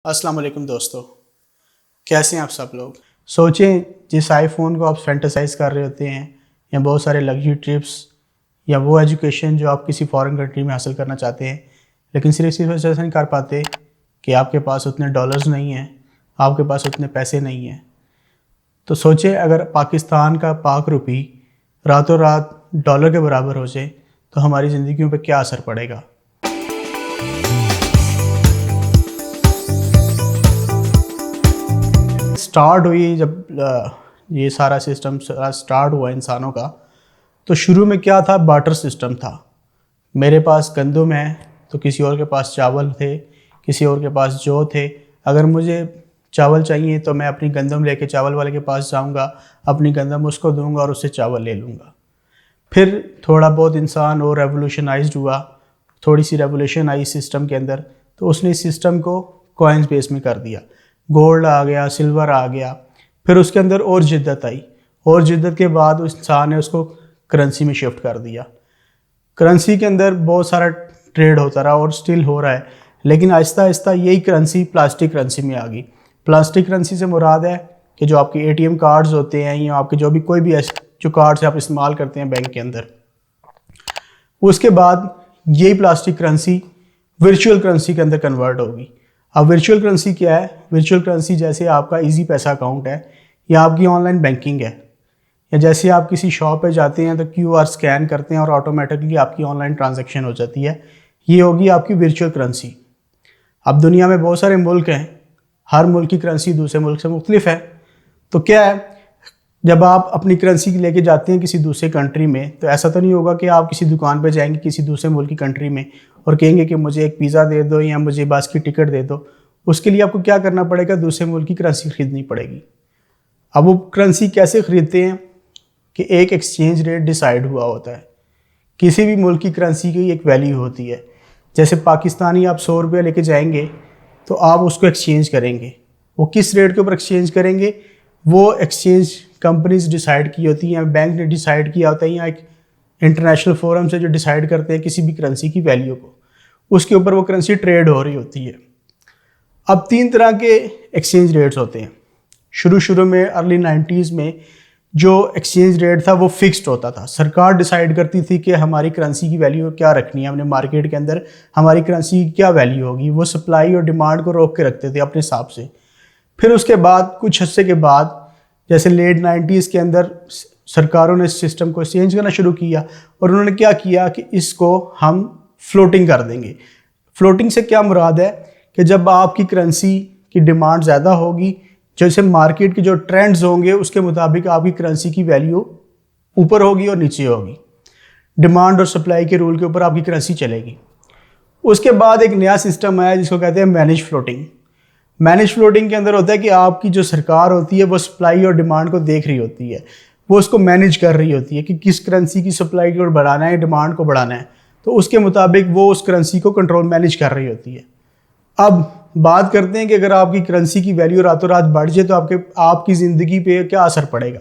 अस्सलाम वालेकुम दोस्तों, कैसे हैं आप सब लोग। सोचें जिस आईफोन को आप फैंटेसाइज कर रहे होते हैं या बहुत सारे लग्जरी ट्रिप्स या वो एजुकेशन जो आप किसी फॉरेन कंट्री में हासिल करना चाहते हैं, लेकिन सिर्फ इस वजह से नहीं कर पाते कि आपके पास उतने डॉलर्स नहीं हैं, आपके पास उतने पैसे नहीं हैं। तो सोचें अगर पाकिस्तान का पाक रुपी रातों रात डॉलर के बराबर हो जाए तो हमारी ज़िंदगियों पर क्या असर पड़ेगा। स्टार्ट हुई जब ये सारा सिस्टम स्टार्ट हुआ इंसानों का, तो शुरू में क्या था, बार्टर सिस्टम था। मेरे पास गंदम है तो किसी और के पास चावल थे, किसी और के पास जौ थे। अगर मुझे चावल चाहिए तो मैं अपनी गंदम लेके चावल वाले के पास जाऊंगा, अपनी गंदम उसको दूंगा और उससे चावल ले लूँगा। फिर थोड़ा बहुत इंसान और रेवोल्यूशनाइज्ड हुआ, थोड़ी सी रेवोल्यूशन आई सिस्टम के अंदर, तो उसने इस सिस्टम को कॉइन्स बेस में कर दिया। गोल्ड आ गया, सिल्वर आ गया, फिर उसके अंदर और जिद्दत आई, और जिद्दत के बाद उस इंसान ने उसको करेंसी में शिफ्ट कर दिया। करेंसी के अंदर बहुत सारा ट्रेड होता रहा और स्टिल हो रहा है, लेकिन आहिस्ता आहिस्ता यही करेंसी प्लास्टिक करेंसी में आ गई। प्लास्टिक करेंसी से मुराद है कि जो आपके एटीएम कार्ड्स होते हैं या आपके जो भी कोई भी जो कार्ड्स आप इस्तेमाल करते हैं बैंक के अंदर, उसके बाद यही प्लास्टिक करेंसी वर्चुअल करेंसी के अंदर कन्वर्ट होगी। अब वर्चुअल करेंसी क्या है? वर्चुअल करेंसी जैसे आपका इजी पैसा अकाउंट है या आपकी ऑनलाइन बैंकिंग है, या जैसे आप किसी शॉप पे जाते हैं तो क्यूआर स्कैन करते हैं और ऑटोमेटिकली आपकी ऑनलाइन ट्रांजैक्शन हो जाती है, ये होगी आपकी वर्चुअल करेंसी। अब दुनिया में बहुत सारे मुल्क हैं, हर मुल्क की करेंसी दूसरे मुल्क से मुख्तलिफ है। तो क्या है, जब आप अपनी करेंसी लेके जाते हैं किसी दूसरे कंट्री में, तो ऐसा तो नहीं होगा कि आप किसी दुकान पे जाएंगे किसी दूसरे मुल्क की कंट्री में और कहेंगे कि मुझे एक पिज़्ज़ा दे दो या मुझे बस की टिकट दे दो। उसके लिए आपको क्या करना पड़ेगा, दूसरे मुल्क की करेंसी ख़रीदनी पड़ेगी। अब वो करेंसी कैसे ख़रीदते हैं कि एक एक्सचेंज रेट डिसाइड हुआ होता है। किसी भी मुल्क की करेंसी की एक वैल्यू होती है। जैसे पाकिस्तानी आप 100 रुपये लेके जाएंगे तो आप उसको एक्सचेंज करेंगे। वो किस रेट के ऊपर एक्सचेंज करेंगे, वो एक्सचेंज कंपनीज डिसाइड की होती हैं, बैंक ने डिसाइड किया होता है, या एक इंटरनेशनल फोरम से जो डिसाइड करते हैं किसी भी करेंसी की वैल्यू को, उसके ऊपर वो करेंसी ट्रेड हो रही होती है। अब 3 तरह के एक्सचेंज रेट्स होते हैं। शुरू में अर्ली 90s में जो एक्सचेंज रेट था वो फिक्स्ड होता था। सरकार डिसाइड करती थी कि हमारी करेंसी की वैल्यू क्या रखनी है, हमने मार्केट के अंदर हमारी करेंसी की क्या वैल्यू होगी। वो सप्लाई और डिमांड को रोक के रखते थे अपने हिसाब से। फिर उसके बाद कुछ अर्से के बाद, जैसे लेट 90s के अंदर सरकारों ने इस सिस्टम को चेंज करना शुरू किया और उन्होंने क्या किया कि इसको हम फ्लोटिंग कर देंगे। फ्लोटिंग से क्या मुराद है कि जब आपकी करेंसी की डिमांड ज़्यादा होगी, जैसे मार्केट के जो ट्रेंड्स होंगे उसके मुताबिक आपकी करेंसी की वैल्यू ऊपर होगी और नीचे होगी। डिमांड और सप्लाई के रूल के ऊपर आपकी करेंसी चलेगी। उसके बाद एक नया सिस्टम आया जिसको कहते हैं मैनेज फ्लोटिंग। मैनेज फ्लोटिंग के अंदर होता है कि आपकी जो सरकार होती है वो सप्लाई और डिमांड को देख रही होती है, वो उसको मैनेज कर रही होती है कि किस करेंसी की सप्लाई को बढ़ाना है, डिमांड को बढ़ाना है, तो उसके मुताबिक वो उस करेंसी को कंट्रोल मैनेज कर रही होती है। अब बात करते हैं कि अगर आपकी करेंसी की वैल्यू रातों रात बढ़ जाए तो आपकी ज़िंदगी पे क्या असर पड़ेगा।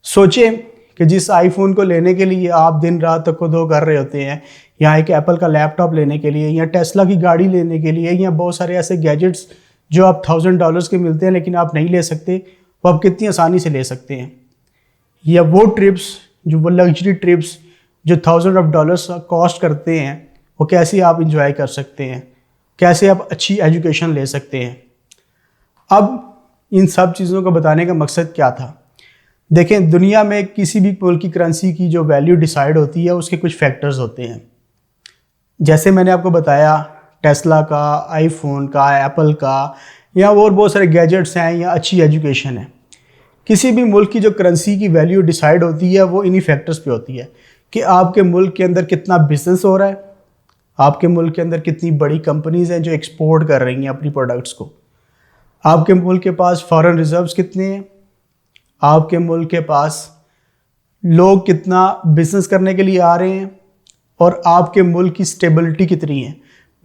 सोचें कि जिस आईफोन को लेने के लिए आप दिन रात तक को दो कर रहे होते हैं, या एक एप्पल का लैपटॉप लेने के लिए, या टेस्ला की गाड़ी लेने के लिए, या बहुत सारे ऐसे गैजेट्स जो आप $1000 के मिलते हैं लेकिन आप नहीं ले सकते, वो आप कितनी आसानी से ले सकते हैं। या वो ट्रिप्स, जो वो लग्जरी ट्रिप्स जो $1000 कॉस्ट करते हैं, वो कैसे आप इंजॉय कर सकते हैं, कैसे आप अच्छी एजुकेशन ले सकते हैं। अब इन सब चीज़ों को बताने का मकसद क्या था। देखें, दुनिया में किसी भी मुल्क की करेंसी की जो वैल्यू डिसाइड होती है उसके कुछ फैक्टर्स होते हैं। जैसे मैंने आपको बताया, टेस्ला का, आईफोन का, एप्पल का, या और बहुत सारे गैजेट्स हैं, या अच्छी एजुकेशन है। किसी भी मुल्क की जो करेंसी की वैल्यू डिसाइड होती है वो इन्हीं फैक्टर्स पे होती है कि आपके मुल्क के अंदर कितना बिजनेस हो रहा है, आपके मुल्क के अंदर कितनी बड़ी कंपनीज हैं जो एक्सपोर्ट कर रही हैं अपनी प्रोडक्ट्स को, आपके मुल्क के पास फॉरेन रिजर्व्स कितने हैं, आपके मुल्क के पास लोग कितना बिजनेस करने के लिए आ रहे हैं, और आपके मुल्क की स्टेबिलिटी कितनी है,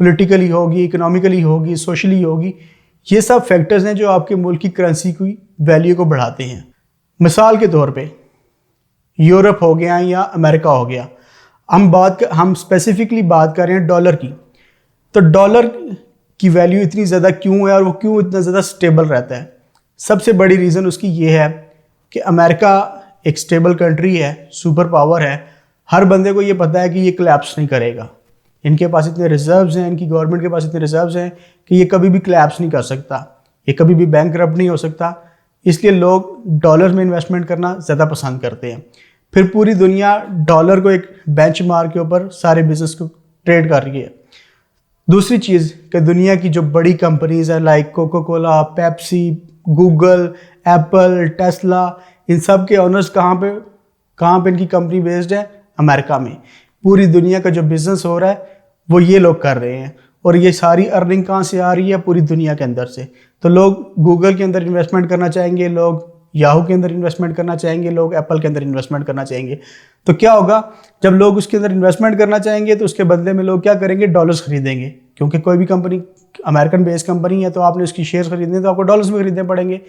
पॉलिटिकली होगी, इकोनॉमिकली होगी, सोशली होगी। ये सब फैक्टर्स हैं जो आपके मुल्क की करेंसी की वैल्यू को बढ़ाते हैं। मिसाल के तौर पे यूरोप हो गया या अमेरिका हो गया, हम स्पेसिफिकली बात कर रहे हैं डॉलर की। तो डॉलर की वैल्यू इतनी ज़्यादा क्यों है और वो क्यों इतना ज़्यादा स्टेबल रहता है? सबसे बड़ी रीज़न उसकी ये है कि अमेरिका एक स्टेबल कंट्री है, सुपर पावर है। हर बंदे को ये पता है कि ये कोलैप्स नहीं करेगा। इनके पास इतने रिजर्व्स हैं, इनकी गवर्नमेंट के पास इतने रिजर्व्स हैं कि ये कभी भी कोलैप्स नहीं कर सकता, ये कभी भी बैंकरप्ट नहीं हो सकता। इसलिए लोग डॉलर में इन्वेस्टमेंट करना ज़्यादा पसंद करते हैं। फिर पूरी दुनिया डॉलर को एक बेंचमार्क के ऊपर सारे बिजनेस को ट्रेड कर रही है। दूसरी चीज़ कि दुनिया की जो बड़ी कंपनीज है like Coca Cola, Pepsi, Google, Apple, Tesla, इन सब के ओनर्स कहाँ पे इनकी कंपनी बेस्ड है? अमेरिका में। पूरी दुनिया का जो बिज़नेस हो रहा है वो ये लोग कर रहे हैं और ये सारी अर्निंग कहाँ से आ रही है? पूरी दुनिया के अंदर से। तो लोग गूगल के अंदर इन्वेस्टमेंट करना चाहेंगे, लोग याहू के अंदर इन्वेस्टमेंट करना चाहेंगे, लोग एप्पल के अंदर इन्वेस्टमेंट करना चाहेंगे। तो क्या होगा, जब लोग उसके अंदर इन्वेस्टमेंट करना चाहेंगे तो उसके बदले में लोग क्या करेंगे? डॉलर्स खरीदेंगे, क्योंकि कोई भी कंपनी अमेरिकन बेस्ड कंपनी है तो आपने उसकी शेयर्स खरीदने तो आपको डॉलर्स में खरीदने पड़ेंगे।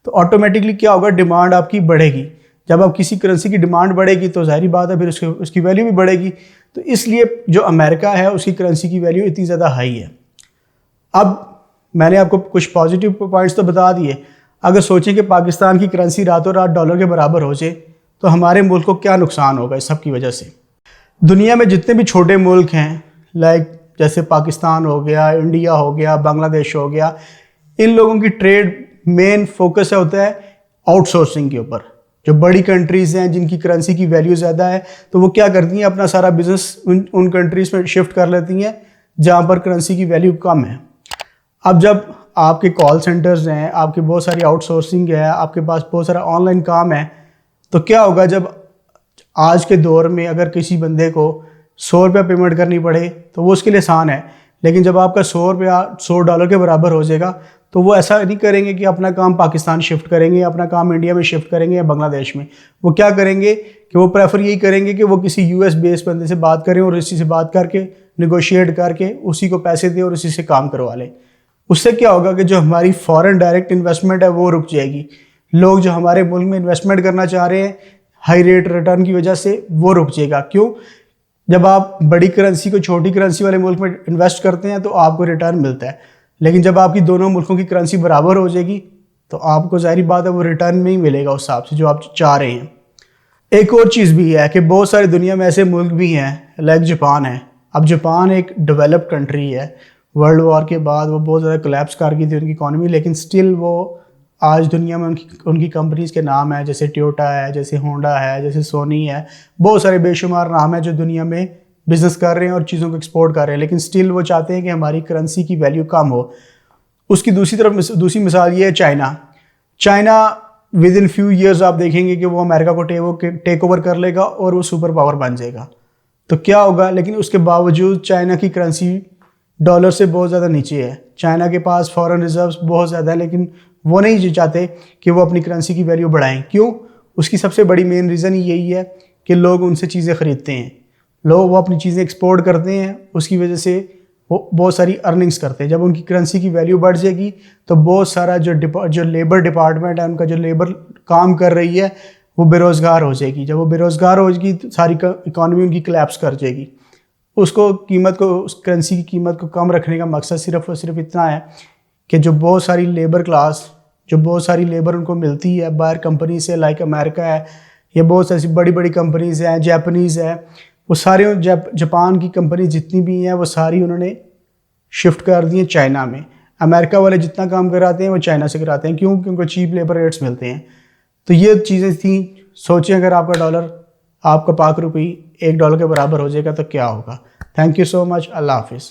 तो ऑटोमेटिकली क्या होगा? डिमांड आपकी बढ़ेगी। जब आप किसी करेंसी की डिमांड बढ़ेगी तो जाहिर बात है फिर उसकी वैल्यू भी बढ़ेगी। तो इसलिए जो अमेरिका है उसकी करेंसी की वैल्यू इतनी ज़्यादा हाई है। अब मैंने आपको कुछ पॉजिटिव पॉइंट्स तो बता दिए। अगर सोचें कि पाकिस्तान की करेंसी रातों रात डॉलर के बराबर हो जाए तो हमारे मुल्क को क्या नुकसान होगा इस सब की वजह से? दुनिया में जितने भी छोटे मुल्क हैं लाइक जैसे पाकिस्तान हो गया, इंडिया हो गया, बांग्लादेश हो गया, इन लोगों की ट्रेड मेन फोकस होता है आउटसोर्सिंग के ऊपर। जो बड़ी कंट्रीज़ हैं जिनकी करेंसी की वैल्यू ज़्यादा है तो वो क्या करती हैं? अपना सारा बिजनेस उन कंट्रीज़ में शिफ्ट कर लेती हैं जहाँ पर करेंसी की वैल्यू कम है। अब जब आपके कॉल सेंटर्स हैं, आपकी बहुत सारी आउटसोर्सिंग है, आपके पास बहुत सारा ऑनलाइन काम है, तो क्या होगा जब आज के दौर में अगर किसी बंदे को 100 रुपया पेमेंट करनी पड़े तो वो उसके लिए आसान है। लेकिन जब आपका 100 रुपया $100 के बराबर हो जाएगा तो वो ऐसा नहीं करेंगे कि अपना काम पाकिस्तान शिफ्ट करेंगे, अपना काम इंडिया में शिफ्ट करेंगे या बांग्लादेश में। वो क्या करेंगे कि वो प्रेफर यही करेंगे कि वो किसी US बेस्ड बंदे से बात करें और इसी से बात करके निगोशिएट करके उसी को पैसे दें और उसी से काम करवा लें। उससे क्या होगा कि जो हमारी फॉरेन डायरेक्ट इन्वेस्टमेंट है वो रुक जाएगी। लोग जो हमारे मुल्क में इन्वेस्टमेंट करना चाह रहे हैं हाई रेट रिटर्न की वजह से वो रुक जाएगा। क्यों? जब आप बड़ी करेंसी को छोटी करेंसी वाले मुल्क में इन्वेस्ट करते हैं तो आपको रिटर्न मिलता है, लेकिन जब आपकी दोनों मुल्कों की करेंसी बराबर हो जाएगी तो आपको जाहिर बात है वो रिटर्न में ही मिलेगा उस हिसाब से जो आप चाह रहे हैं। एक और चीज़ भी है कि बहुत सारी दुनिया में ऐसे मुल्क भी हैं लाइक जापान है। अब जापान एक डेवलप्ड कंट्री है, वर्ल्ड वॉर के बाद वो बहुत ज़्यादा कोलैप्स कर गई थी उनकी इकॉनमी, लेकिन स्टिल वो आज दुनिया में उनकी कंपनीज़ के नाम है, जैसे टोयोटा है, जैसे होंडा है, जैसे सोनी है, बहुत सारे बेशुमार नाम है जो दुनिया में बिज़नेस कर रहे हैं और चीज़ों को एक्सपोर्ट कर रहे हैं, लेकिन स्टिल वो चाहते हैं कि हमारी करेंसी की वैल्यू कम हो। उसकी दूसरी मिसाल ये है China with in few years आप देखेंगे कि वो अमेरिका को टेक ओवर कर लेगा और वो सुपर पावर बन जाएगा। तो क्या होगा? लेकिन उसके बावजूद चाइना की करेंसी डॉलर से बहुत ज़्यादा नीचे है। चाइना के पास फॉरेन रिजर्व्स बहुत ज़्यादा है, लेकिन वो नहीं चाहते कि वो अपनी करेंसी की वैल्यू बढ़ाएं। क्यों? उसकी सबसे बड़ी मेन रीज़न यही है कि लोग उनसे चीज़ें ख़रीदते हैं, लोग वो अपनी चीज़ें एक्सपोर्ट करते हैं, उसकी वजह से वो बहुत सारी अर्निंग्स करते हैं। जब उनकी करेंसी की वैल्यू बढ़ जाएगी तो बहुत सारा जो लेबर डिपार्टमेंट है, उनका जो लेबर काम कर रही है वो बेरोज़गार हो जाएगी। जब वो बेरोज़गार हो जाएगी तो सारी इकॉनमी उनकी कोलैप्स कर जाएगी। उस करेंसी की कीमत को कम रखने का मकसद सिर्फ और सिर्फ इतना है कि जो बहुत सारी लेबर उनको मिलती है बाहर कंपनी से, लाइक अमेरिका है, ये बहुत ऐसी बड़ी बड़ी कंपनीज़ हैं, जापानीज़ है, वो सारे जापान की कंपनी जितनी भी हैं वो सारी उन्होंने शिफ्ट कर दी हैं चाइना में। अमेरिका वाले जितना काम कराते हैं वो चाइना से कराते हैं। क्यों? क्योंकि चीप लेबर रेट्स मिलते हैं। तो ये चीज़ें थी। सोचें अगर आपका पाक रुपये $1 के बराबर हो जाएगा तो क्या होगा। Thank you so much. अल्लाह हाफिज़।